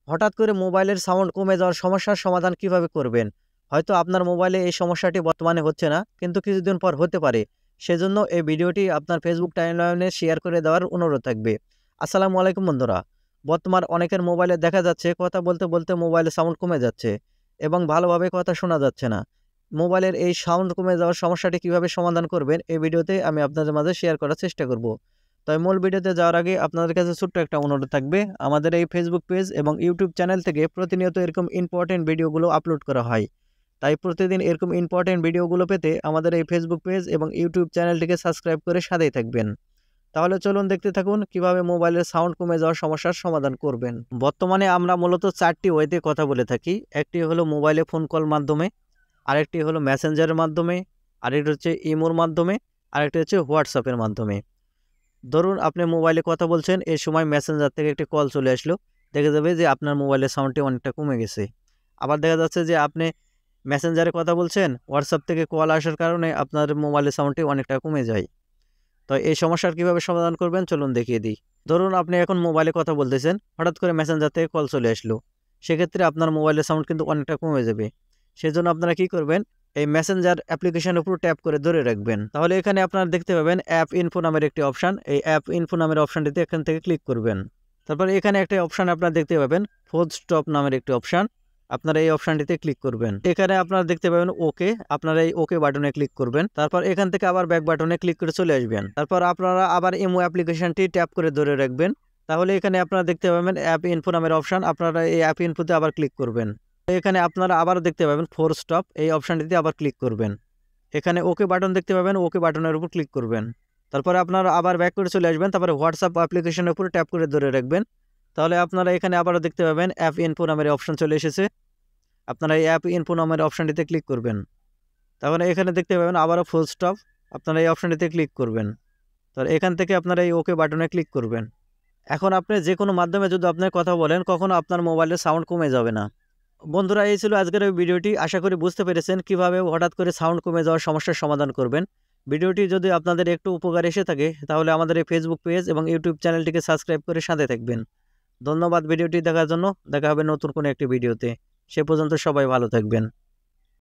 হঠাৎ করে মোবাইলের সাউন্ড কমে যাওয়ার সমস্যার সমাধান কিভাবে করবেন? হয়তো আপনার মোবাইলে এই সমস্যাটি বর্তমানে হচ্ছে না, কিন্তু কিছুদিন পর হতে পারে। সেজন্য এই ভিডিওটি আপনার ফেসবুক টাইমলাইনে শেয়ার করে দেওয়ার অনুরোধ থাকবে। আসসালামু আলাইকুম বন্ধুরা। বর্তমান অনেকের মোবাইলে দেখা যাচ্ছে কথা বলতে বলতে মোবাইলে সাউন্ড কমে যাচ্ছে এবং ভালোভাবে কথা শোনা যাচ্ছে না। মোবাইলের এই সাউন্ড কমে যাওয়ার সমস্যাটি কিভাবে সমাধান করবেন এই ভিডিওতে আমি আপনাদের মাঝে শেয়ার করার চেষ্টা করব। তবে মূল ভিডিওতে যাওয়ার আগে আপনাদের কাছে ছোট্ট একটা অনুরোধ থাকবে, আমাদের এই ফেসবুক পেজ এবং ইউটিউব চ্যানেল থেকে প্রতিনিয়ত এরকম ইম্পর্টেন্ট ভিডিওগুলো আপলোড করা হয়। তাই প্রতিদিন এরকম ইম্পর্টেন্ট ভিডিওগুলো পেতে আমাদের এই ফেসবুক পেজ এবং ইউটিউব চ্যানেলটিকে সাবস্ক্রাইব করে সাথেই থাকবেন। তাহলে চলুন দেখতে থাকুন কিভাবে মোবাইলের সাউন্ড কমে যাওয়ার সমস্যার সমাধান করবেন। বর্তমানে আমরা মূলত 4টি ওয়েতে কথা বলে থাকি। একটি হলো মোবাইলে ফোন কল মাধ্যমে, আরেকটি হলো মেসেঞ্জারের মাধ্যমে, আরেকটি হচ্ছে ইমোর মাধ্যমে, আরেকটি হচ্ছে হোয়াটসঅ্যাপের মাধ্যমে। ধরুন আপনি মোবাইলে কথা বলছেন, এই সময় মেসেঞ্জার থেকে একটি কল চলে আসলো, দেখা যাবে যে আপনার মোবাইলের সাউন্ডটি অনেকটা কমে গেছে। আবার দেখা যাচ্ছে যে আপনি মেসেঞ্জারে কথা বলছেন, হোয়াটসঅ্যাপ থেকে কল আসার কারণে আপনার মোবাইলের সাউন্ডটি অনেকটা কমে যায়। তো এই সমস্যার কিভাবে সমাধান করবেন চলুন দেখিয়ে দিই। ধরুন আপনি এখন মোবাইলে কথা বলতেছেন, হঠাৎ করে মেসেঞ্জার থেকে কল চলে আসলো, সেক্ষেত্রে আপনার মোবাইলের সাউন্ড কিন্তু অনেকটা কমে যাবে। সেজন্য আপনারা কি করবেন, এই মেসেঞ্জার অ্যাপ্লিকেশনের উপর ট্যাপ করে ধরে রাখবেন। তাহলে এখানে আপনারা দেখতে পাবেন অ্যাপ ইনফো নামের একটি অপশান। এই অ্যাপ ইনফো নামের অপশানটিতে এখান থেকে ক্লিক করবেন। তারপর এখানে একটা অপশান আপনারা দেখতে পাবেন ফুল স্টপ নামের একটি অপশান। আপনারা এই অপশানটিতে ক্লিক করবেন। এখানে আপনারা দেখতে পাবেন ওকে, আপনারা এই ওকে বাটনে ক্লিক করবেন। তারপর এখান থেকে আবার ব্যাক বাটনে ক্লিক করে চলে আসবেন। তারপর আপনারা আবার ইমো অ্যাপ্লিকেশনটি ট্যাপ করে ধরে রাখবেন। তাহলে এখানে আপনারা দেখতে পাবেন অ্যাপ ইনফো নামের অপশান, আপনারা এই অ্যাপ ইনফোতে আবার ক্লিক করবেন। এখানে আপনারা আবার দেখতে পাবেন ফোর স্টপ, এই অপশানটিতে আবার ক্লিক করবেন। এখানে ওকে বাটন দেখতে পাবেন, ওকে বাটনের উপর ক্লিক করবেন। তারপরে আপনারা আবার ব্যাক করে চলে আসবেন। তারপরে হোয়াটসঅ্যাপ অ্যাপ্লিকেশনের উপর ট্যাপ করে ধরে রাখবেন। তাহলে আপনারা এখানে আবারও দেখতে পাবেন অ্যাপ ইনফো নামের অপশান চলে এসেছে। আপনারা এই অ্যাপ ইনফো নামের অপশানটিতে ক্লিক করবেন। তাহলে এখানে দেখতে পাবেন আবারও ফুল স্টপ, আপনারা এই অপশানটিতে ক্লিক করবেন। তাহলে এখান থেকে আপনারা এই ওকে বাটনে ক্লিক করবেন। এখন আপনি যে কোনো মাধ্যমে যদি আপনার কথা বলেন, কখনো আপনার মোবাইলের সাউন্ড কমে যাবে না। বন্ধুরা, এই ছিল আজকের এই ভিডিওটি। আশা করি বুঝতে পেরেছেন কিভাবে হঠাৎ করে সাউন্ড কমে যাওয়ার সমস্যার সমাধান করবেন। ভিডিওটি যদি আপনাদের একটু উপকার এসে থাকে তাহলে আমাদের এই ফেসবুক পেজ এবং ইউটিউব চ্যানেলটিকে সাবস্ক্রাইব করে সাথে থাকবেন। ধন্যবাদ ভিডিওটি দেখার জন্য। দেখা হবে নতুন কোনো একটি ভিডিওতে। সে পর্যন্ত সবাই ভালো থাকবেন।